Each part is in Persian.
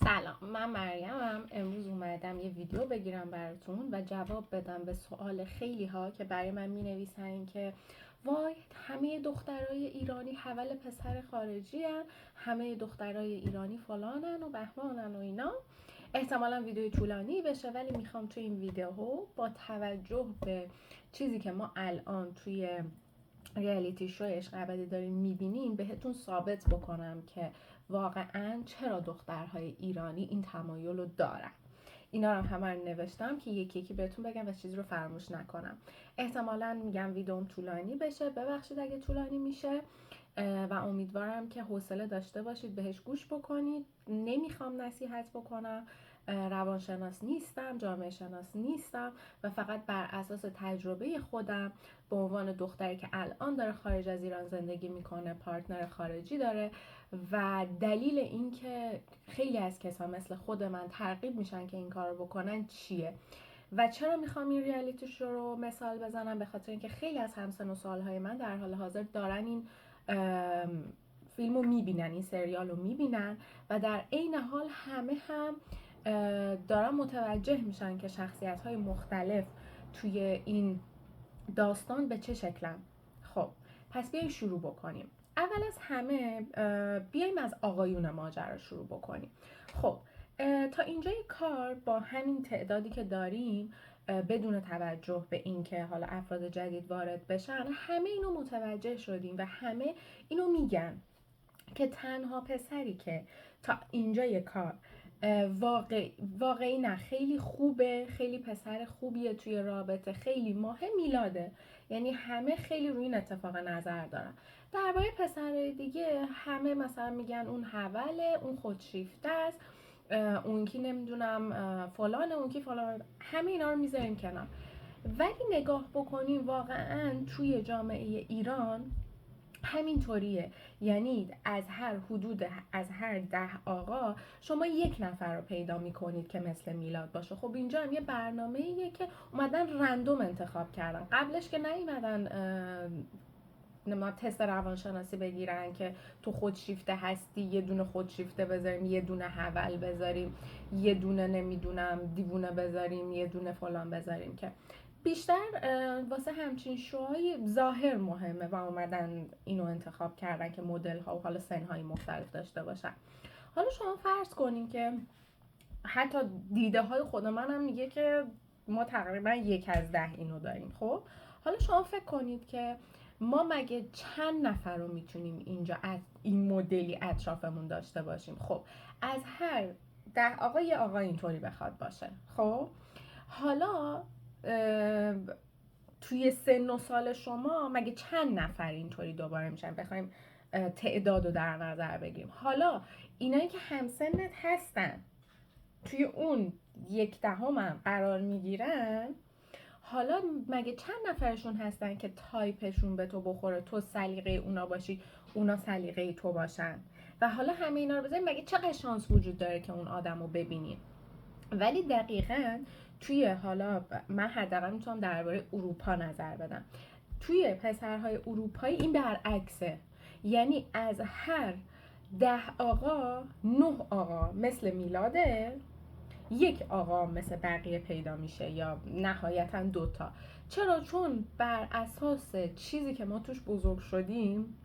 سلام، من مریمم. امروز اومدم یه ویدیو بگیرم براتون و جواب بدم به سوال خیلی ها که برای من می نویسن که وای همه دخترای ایرانی حول پسر خارجی هن، همه دخترای ایرانی فلانن و بهمانن و اینا. احتمالا ویدیو طولانی بشه ولی میخوام توی این ویدیو با توجه به چیزی که ما الان توی ریالیتی شو عشق ابدی داریم میبینیم بهتون ثابت بکنم که واقعا چرا دخترهای ایرانی این تمایل رو دارن. اینا رو همه رو نوشتم که یکی یکی بهتون بگم و چیزی رو فراموش نکنم. احتمالا میگم ویدیوم طولانی بشه، ببخشید اگه طولانی میشه و امیدوارم که حوصله داشته باشید بهش گوش بکنید. نمیخوام نصیحت بکنم، روانشناس نیستم، جامعه شناس نیستم و فقط بر اساس تجربه خودم به عنوان دختری که الان داره خارج از ایران زندگی میکنه، پارتنر خارجی داره و دلیل این که خیلی از کسا مثل خود من ترغیب میشن که این کار رو بکنن چیه و چرا میخوام این ریالیتی شو رو مثال بزنم. به خاطر اینکه خیلی از همسن و سالهای من در حال حاضر دارن این فیلم رو میبینن، این سریال رو میبینن و در عین حال همه هم دارن متوجه میشن که شخصیت های مختلف توی این داستان به چه شکلن. خب پس بیایم شروع بکنیم. اول از همه بیایم از آقایون ماجرا شروع بکنیم. خب تا اینجای کار با همین تعدادی که داریم، بدون توجه به اینکه حالا افراد جدید وارد بشن، همه اینو متوجه شدیم و همه اینو میگن که تنها پسری که تا اینجای کار واقعی نه خیلی خوبه، خیلی پسر خوبیه توی رابطه، خیلی ماه، میلاده. یعنی همه خیلی روی این اتفاق نظر دارن. درباره پسرهای دیگه همه مثلا میگن اون حوله، اون خودشیفته است، اون کی نمیدونم فلانه، اون کی فلان. همه اینا رو میذاریم کنار. ولی نگاه بکنیم واقعا توی جامعه ایران همینطوریه. یعنی از هر 10 آقا شما یک نفر رو پیدا میکنید که مثل میلاد باشه. خب اینجا هم یه برنامه‌ایه که اومدن رندوم انتخاب کردن. قبلش که نیومدن ما تست روانشناسی بگیرن که تو خودشیفته هستی یه دونه خودشیفته بذاریم، یه دونه حول بذاریم، یه دونه نمیدونم دیوونه بذاریم، یه دونه فلان بذاریم. که بیشتر واسه همچین شوهای ظاهر مهمه و اومدن اینو انتخاب کردن که مدل ها و حالا سن های مختلف داشته باشن. حالا شما فرض کنین که حتی دیده های خود منم میگه که ما تقریبا 1/10 اینو داریم. خب حالا شما فکر کنید که ما مگه چند نفر رو میتونیم اینجا از این مدلی اطرافمون داشته باشیم؟ خب از هر 10 آقا یه آقا اینطوری بخواد باشه. خب حالا توی سن و سال شما مگه چند نفر اینطوری دوباره میشن؟ بخوایم تعداد رو در نظر بگیریم. حالا اینایی که همسنت هستن توی اون 1/10 هم قرار میگیرن، حالا مگه چند نفرشون هستن که تایپشون به تو بخوره، تو سلیقه اونا باشی، اونا سلیقه تو باشن؟ و حالا همه اینا رو بذاریم، مگه چقدر شانس وجود داره که اون آدم رو ببینیم؟ ولی دقیقاً توی حالا من حداقل میتونم درباره اروپا نظر بدم. توی پسرهای اروپایی این برعکسه. یعنی از هر 10 آقا 9 آقا مثل میلاده، یک آقا مثل بقیه پیدا میشه یا نهایتا 2 تا. چرا؟ چون بر اساس چیزی که ما توش بزرگ شدیم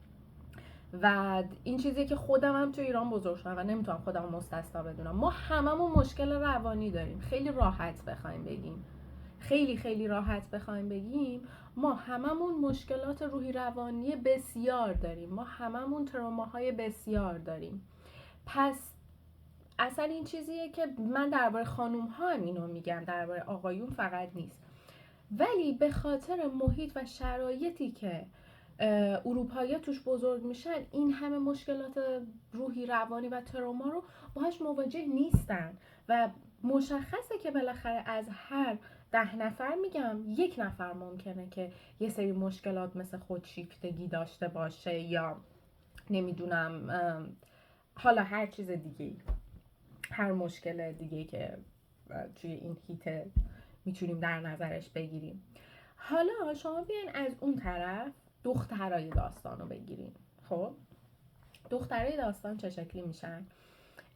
و این چیزی که خودم هم تو ایران بزرگ شدم و نمیتونم خودم مستثنا بدونم، ما هممون مشکل روانی داریم. خیلی راحت بخوایم بگیم، خیلی خیلی راحت بخوایم بگیم، ما هممون مشکلات روحی روانی بسیار داریم، ما هممون تروماهای بسیار داریم. پس اصلا این چیزیه که من درباره خانوم ها هم اینو میگم، درباره آقایون فقط نیست. ولی به خاطر محیط و شرایطی که اروپایی توش بزرگ میشن، این همه مشکلات روحی روانی و تروما رو باهاش مواجه نیستن و مشخصه که بالاخره از هر 10 نفر میگم 1 نفر ممکنه که یه سری مشکلات مثل خودشیفتگی داشته باشه یا نمیدونم حالا هر چیز دیگه، هر مشکل دیگه که توی این هیت میتونیم در نظرش بگیریم. حالا شما بیاین از اون طرف دخترای داستان رو بگیرین. خب دخترای داستان چه شکلی میشن؟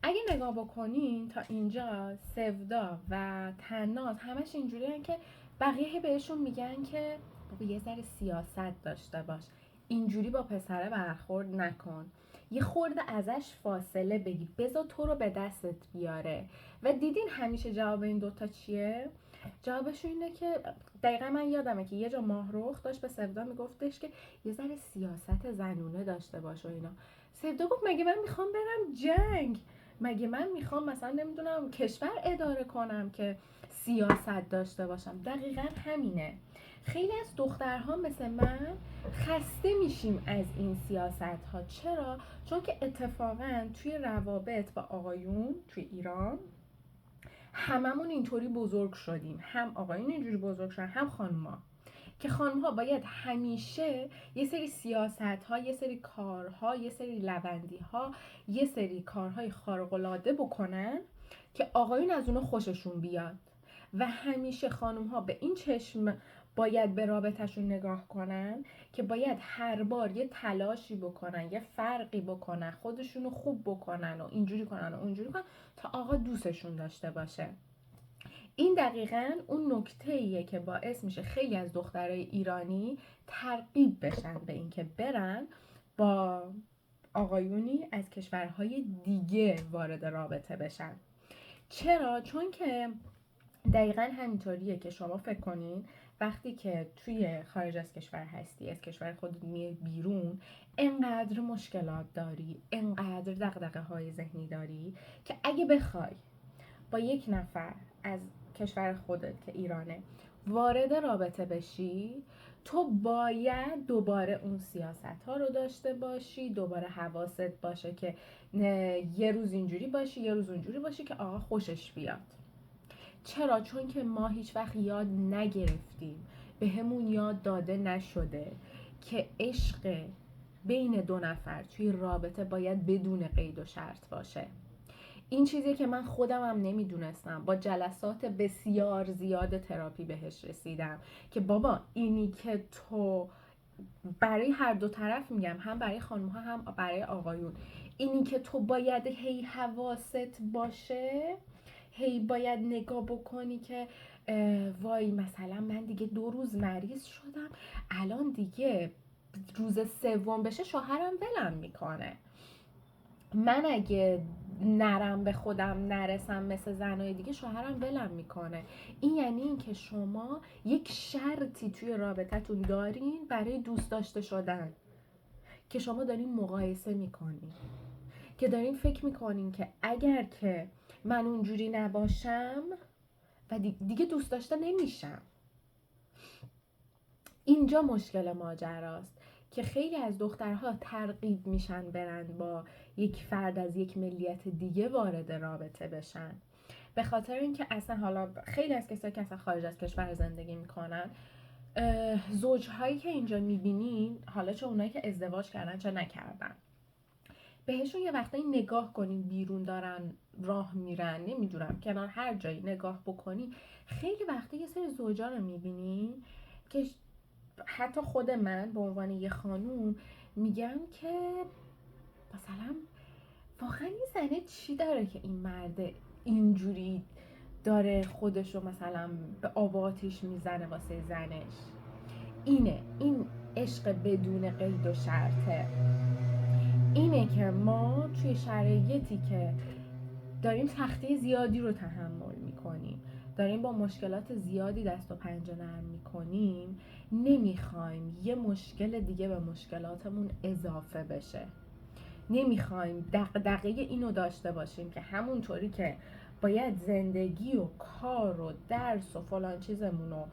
اگه نگاه بکنین تا اینجا سودا و تناز همش اینجوریه که بقیه بهشون میگن که بابا یه ذره سیاست داشته باش، اینجوری با پسره برخورد نکن، یه خورده ازش فاصله بگیر، بذار تو رو به دستت بیاره. و دیدین همیشه جواب این دوتا چیه؟ جوابشون اینه که دقیقا من یادمه که یه جا ماهرخ داشت به سودا میگفتش که یه ذره سیاست زنونه داشته باش و اینا. سودا گفت مگه من میخوام برم جنگ؟ مگه من میخوام مثلا نمیدونم کشور اداره کنم که سیاست داشته باشم؟ دقیقا همینه. خیلی از دخترها مثل من خسته میشیم از این سیاست ها. چرا؟ چون که اتفاقا توی روابط با آقایون توی ایران هممون اینطوری بزرگ شدیم، هم آقایون اینجوری بزرگ شدن هم خانوما، که خانم‌ها باید همیشه یه سری سیاست‌ها، یه سری کارها، یه سری لوندی‌ها، یه سری کارهای خارق‌العاده بکنن که آقایون از اونو خوششون بیاد. و همیشه خانم‌ها به این چشم باید به رابطه‌شون نگاه کنن که باید هر بار یه تلاشی بکنن، یه فرقی بکنن، خودشونو خوب بکنن و اینجوری کنن و اونجوری کنن تا آقا دوستشون داشته باشه. این دقیقاً اون نکته‌ایه که باعث میشه خیلی از دخترای ایرانی ترغیب بشن به اینکه برن با آقایونی از کشورهای دیگه وارد رابطه بشن. چرا؟ چون که دقیقاً همینطوریه که شما فکر کنین وقتی که توی خارج از کشور هستی، از کشور خودت میای بیرون، انقدر مشکلات داری، انقدر دغدغه‌های ذهنی داری که اگه بخوای با یک نفر از کشور خودت که ایرانه وارد رابطه بشی، تو باید دوباره اون سیاست ها رو داشته باشی، دوباره حواست باشه که یه روز اینجوری باشی یه روز اونجوری باشی که آقا خوشش بیاد. چرا؟ چون که ما هیچ وقت یاد نگرفتیم، به همون یاد داده نشده که عشق بین دو نفر توی رابطه باید بدون قید و شرط باشه. این چیزی که من خودم هم نمیدونستم، با جلسات بسیار زیاد تراپی بهش رسیدم که بابا اینی که تو برای هر دو طرف، میگم هم برای خانم ها هم برای آقایون، اینی که تو باید هی حواست باشه، هی باید نگاه بکنی که وای مثلا من دیگه 2 روز مریض شدم، الان دیگه روز سوم بشه شوهرم ولم میکنه، من اگه نرم به خودم نرسم مثل زنای دیگه شوهرم ولم میکنه. این یعنی این که شما یک شرطی توی رابطتون دارین برای دوست داشته شدن، که شما دارین مقایسه میکنین، که دارین فکر میکنین که اگر که من اونجوری نباشم و دیگه دوست داشته نمیشم. اینجا مشکل ماجراست که خیلی از دخترها ترغیب میشن برن با یک فرد از یک ملیت دیگه وارد رابطه بشن، به خاطر اینکه اصلا حالا خیلی از کسایی که اصلا خارج از کشور زندگی میکنن، زوجهایی که اینجا میبینین، حالا چه اونایی که ازدواج کردن چه نکردن، بهشون یه وقتایی نگاه کنین بیرون دارن راه میرن، نمیدونم کنار هر جایی نگاه بکنین، خیلی وقتا یه سری زوجا رو میبینین که حتی خود من به عنوان یه خانوم میگم که مثلا واقعا این زنه چی داره که این مرد اینجوری داره خودشو مثلا به آب آتیش میزنه واسه زنش. این عشق بدون قید و شرطه. اینه که ما توی شرایطی که داریم سختی زیادی رو تحمل میکنیم، داریم با مشکلات زیادی دست و پنجه نرم میکنیم، نمیخوایم یه مشکل دیگه به مشکلاتمون اضافه بشه، نمیخوایم دغدغه اینو داشته باشیم که همونطوری که باید زندگی و کار و درس و فلان چیزمون رو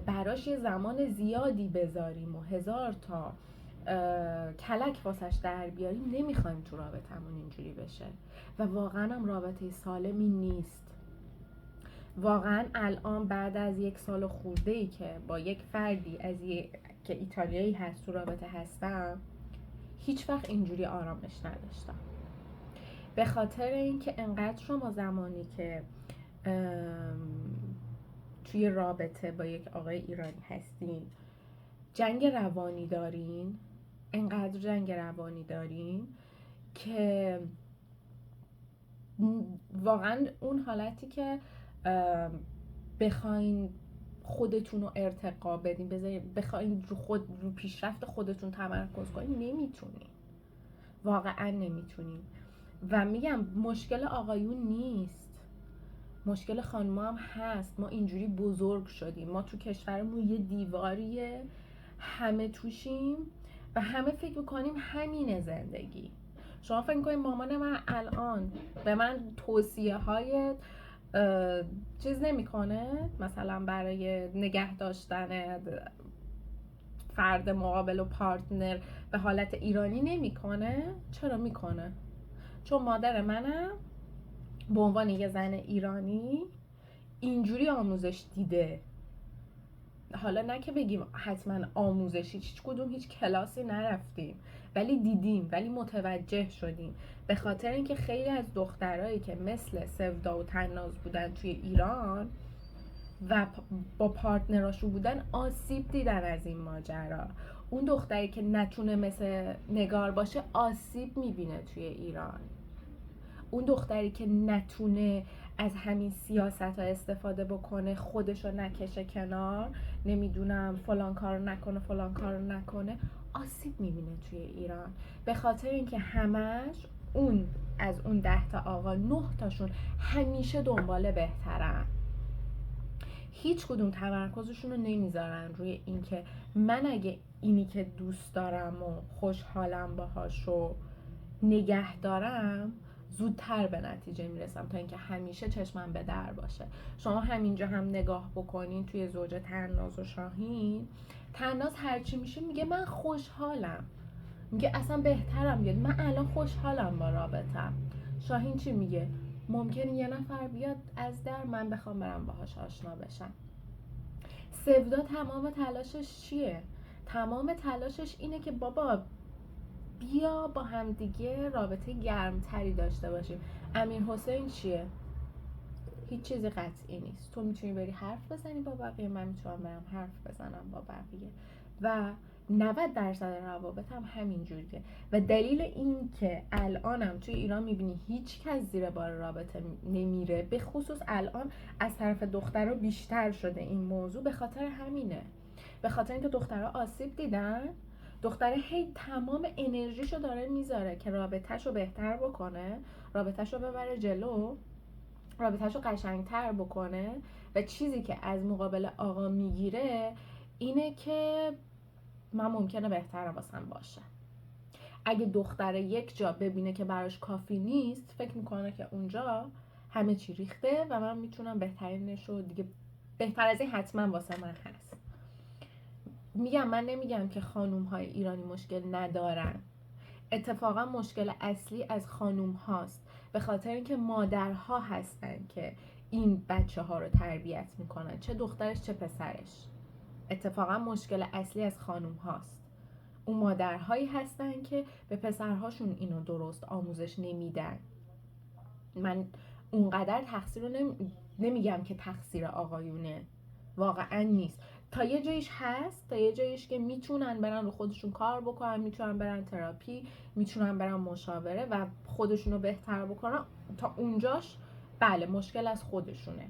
براش یه زمان زیادی بذاریم و 1000 تا کلک واسش در بیاریم، نمیخوایم تو رابطمون اینجوری بشه و واقعا هم رابطه سالمی نیست. واقعا الان بعد از 1 سال خورده‌ای که با یک فردی که ایتالیایی هست تو رابطه هستم، هیچ وقت اینجوری آرامش نداشتم، به خاطر اینکه انقدر شما زمانی که توی رابطه با یک آقای ایرانی هستین جنگ روانی دارین، انقدر جنگ روانی دارین که واقعا اون حالتی که بخواین خودتون رو ارتقا بدین، بخواین رو پیشرفت خودتون تمرکز کنین، نمیتونین، واقعا نمیتونین. و میگم مشکل آقایون نیست، مشکل خانم‌ها هم هست. ما اینجوری بزرگ شدیم، ما تو کشورمون یه دیواریه، همه توشیم و همه فکر میکنیم همینه زندگی. شما فکر میکنید مامان من الان به من توصیه های چیز نمیکنه، مثلا برای نگه داشتن فرد مقابل و پارتنر به حالت ایرانی نمیکنه؟ چرا میکنه؟ چون مادر منم به عنوان یه زن ایرانی اینجوری آموزش دیده. حالا نه که بگیم حتما آموزشی، هیچ کدوم هیچ کلاسی نرفتیم، ولی دیدیم، ولی متوجه شدیم. به خاطر اینکه خیلی از دخترایی که مثل سودا و تناز بودن توی ایران و با پارتنراشون بودن آسیب دیدن از این ماجرا. اون دختری که نتونه مثل نگار باشه آسیب میبینه توی ایران. اون دختری که نتونه از همین سیاست ها استفاده بکنه، خودشو نکشه کنار، نمیدونم فلان کارو نکنه فلان کارو نکنه، آسیب میبینه توی ایران. به خاطر اینکه همش از اون 10 تا آقا 9 تاشون همیشه دنبال بهترن، هیچ کدوم تمرکزشون رو نمیذارن روی اینکه من اگه اینی که دوست دارم و خوشحالم باهاش رو نگه دارم زودتر به نتیجه میرسم تا اینکه همیشه چشمم به در باشه. شما همینجا هم نگاه بکنین توی زوج تناز و شاهین، تناز هرچی میشه میگه من خوشحالم، میگه اصلا بهترم، میگه من الان خوشحالم با رابطم. شاهین چی میگه؟ ممکنه یه نفر بیاد از در، من بخوام برم باهاش آشنا بشم. سودا تمام تلاشش چیه؟ تمام تلاشش اینه که بابا بیا با همدیگه رابطه گرمتری داشته باشیم. امیر حسین چیه؟ هیچ چیزی قطعی نیست. تو میتونی بری حرف بزنی با بقیه، من میتونم برم حرف بزنم با بقیه و 90% روابط هم همین جوریه. و دلیل این که الانم توی ایران میبینی هیچ کس زیر بار رابطه نمیره، به خصوص الان از طرف دخترها بیشتر شده این موضوع، به خاطر همینه. به خاطر اینکه دخترها آسیب دیدن، دختره هی تمام انرژیشو داره میذاره که رابطهشو بهتر بکنه، رابطهشو ببره جلو، رابطهشو قشنگتر بکنه و چیزی که از مقابل آقا میگیره اینه که من ممکنه بهتر واسم باشه. اگه دختره یک جا ببینه که براش کافی نیست، فکر میکنه که اونجا همه چی ریخته و من میتونم بهترینشو دیگه، بهتر از این حتما واسه من هست. میگم، من نمیگم که خانوم های ایرانی مشکل ندارن، اتفاقا مشکل اصلی از خانوم هاست، به خاطر اینکه مادرها هستن که این بچه ها رو تربیت میکنن، چه دخترش چه پسرش. اتفاقا مشکل اصلی از خانوم هاست. اون مادرهایی هستن که به پسرهاشون اینو درست آموزش نمیدن. من اونقدر تقصیر رو نمیگم که تقصیر آقایونه، واقعا نیست. تا یه جایش هست، تا یه جایش که میتونن برن رو خودشون کار بکنن، میتونن برن تراپی، میتونن برن مشاوره و خودشون رو بهتر بکنن، تا اونجاش بله مشکل از خودشونه.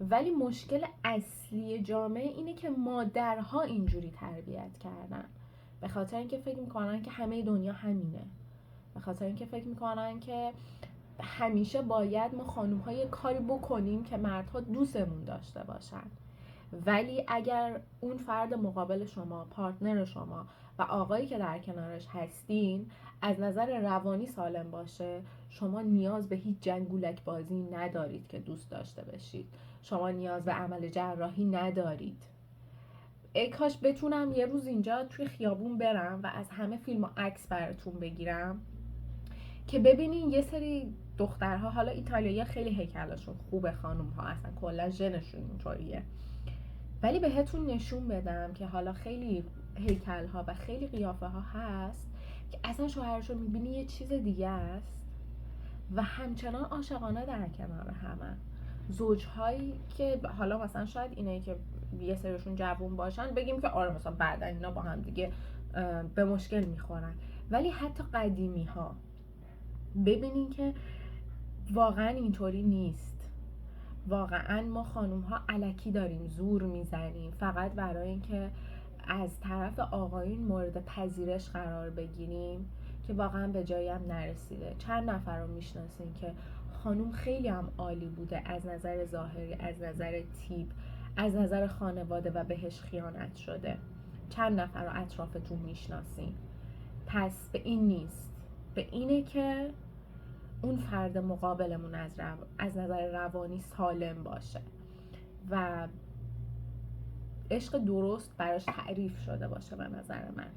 ولی مشکل اصلی جامعه اینه که مادرها اینجوری تربیت کردن، به خاطر اینکه فکر میکنن که همه دنیا همینه، به خاطر اینکه فکر میکنن که همیشه باید ما خانوم‌ها یه کاری بکنیم که مردها دوستمون داشته باشن. ولی اگر اون فرد مقابل شما، پارتنر شما و آقایی که در کنارش هستین از نظر روانی سالم باشه، شما نیاز به هیچ جنگولک بازی ندارید که دوست داشته باشید. شما نیاز به عمل جراحی ندارید. ای کاش بتونم یه روز اینجا توی خیابون برم و از همه فیلم و عکس براتون بگیرم که ببینین یه سری دخترها، حالا ایتالیایی خیلی هیکلشون خوبه، خانوم ها اصلا کلا ژنشون اینطوریه، ولی بهتون نشون بدم که حالا خیلی هیکل ها و خیلی قیافه ها هست که اصلا شوهرشو میبینی یه چیز دیگه است و همچنان عاشقانه در کنار همه. زوجهایی که حالا مثلا شاید اینه که یه سریشون جوون باشن بگیم که آره مثلا بعدن اینا با هم دیگه به مشکل میخورن، ولی حتی قدیمی ها ببینین که واقعا اینطوری نیست. واقعا ما خانوم ها الکی داریم زور میزنیم فقط برای اینکه از طرف آقایون مورد پذیرش قرار بگیریم که واقعا به جایی هم نرسیده. چند نفر رو میشناسین که خانوم خیلی هم عالی بوده از نظر ظاهری، از نظر تیپ، از نظر خانواده و بهش خیانت شده؟ چند نفر رو اطرافتون میشناسین؟ پس به این نیست، به اینه که اون فرد مقابلمون از نظر روانی سالم باشه و عشق درست براش تعریف شده باشه به نظر من.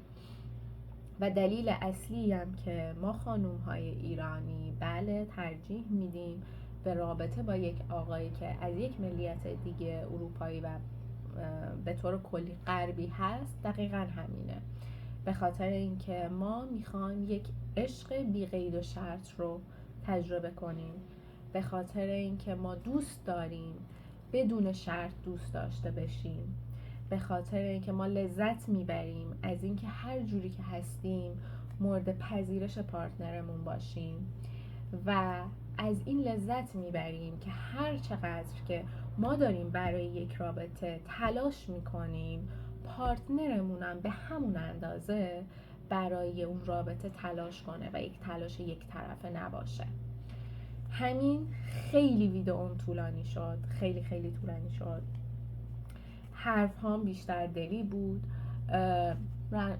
و دلیل اصلی هم که ما خانوم های ایرانی بله ترجیح میدیم به رابطه با یک آقایی که از یک ملیت دیگه اروپایی و به طور کلی غربی هست دقیقا همینه. به خاطر اینکه ما میخوایم یک عشق بی قید و شرط رو تجربه کنیم، به خاطر اینکه ما دوست داریم بدون شرط دوست داشته بشیم، به خاطر اینکه ما لذت میبریم از اینکه هر جوری که هستیم مورد پذیرش پارتنرمون باشیم و از این لذت میبریم که هر چقدر که ما داریم برای یک رابطه تلاش میکنیم پارتنرمونم به همون اندازه برای اون رابطه تلاش کنه و یک تلاش یک طرفه نباشه. همین. خیلی ویدئوم طولانی شد، خیلی خیلی طولانی شد، حرف هام بیشتر دلی بود.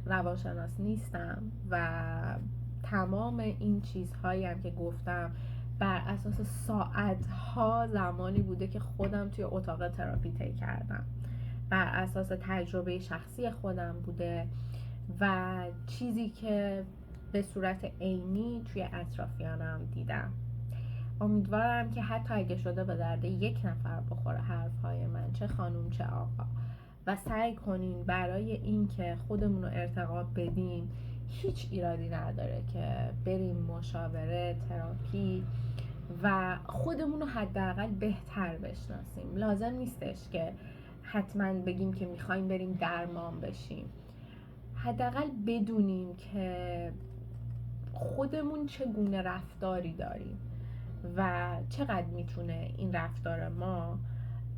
روانشناس نیستم و تمام این چیزهایی هم که گفتم بر اساس ساعتها زمانی بوده که خودم توی اتاق تراپی طی کردم، بر اساس تجربه شخصی خودم بوده و چیزی که به صورت عینی توی اطرافیانم دیدم. امیدوارم که حتی اگه شده به درد یک نفر بخوره حرفهای من، چه خانوم چه آقا، و سعی کنین برای این که خودمون رو ارتقا بدیم هیچ ایرادی نداره که بریم مشاوره، تراپی و خودمون رو حداقل بهتر بشناسیم. لازم نیستش که حتما بگیم که میخوایم بریم درمان بشیم، حداقل بدونیم که خودمون چگونه رفتاری داریم و چقدر میتونه این رفتار ما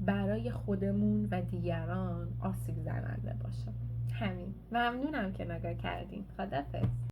برای خودمون و دیگران آسیب زننده باشه. همین. ممنونم که نگاه کردین. خداحافظ.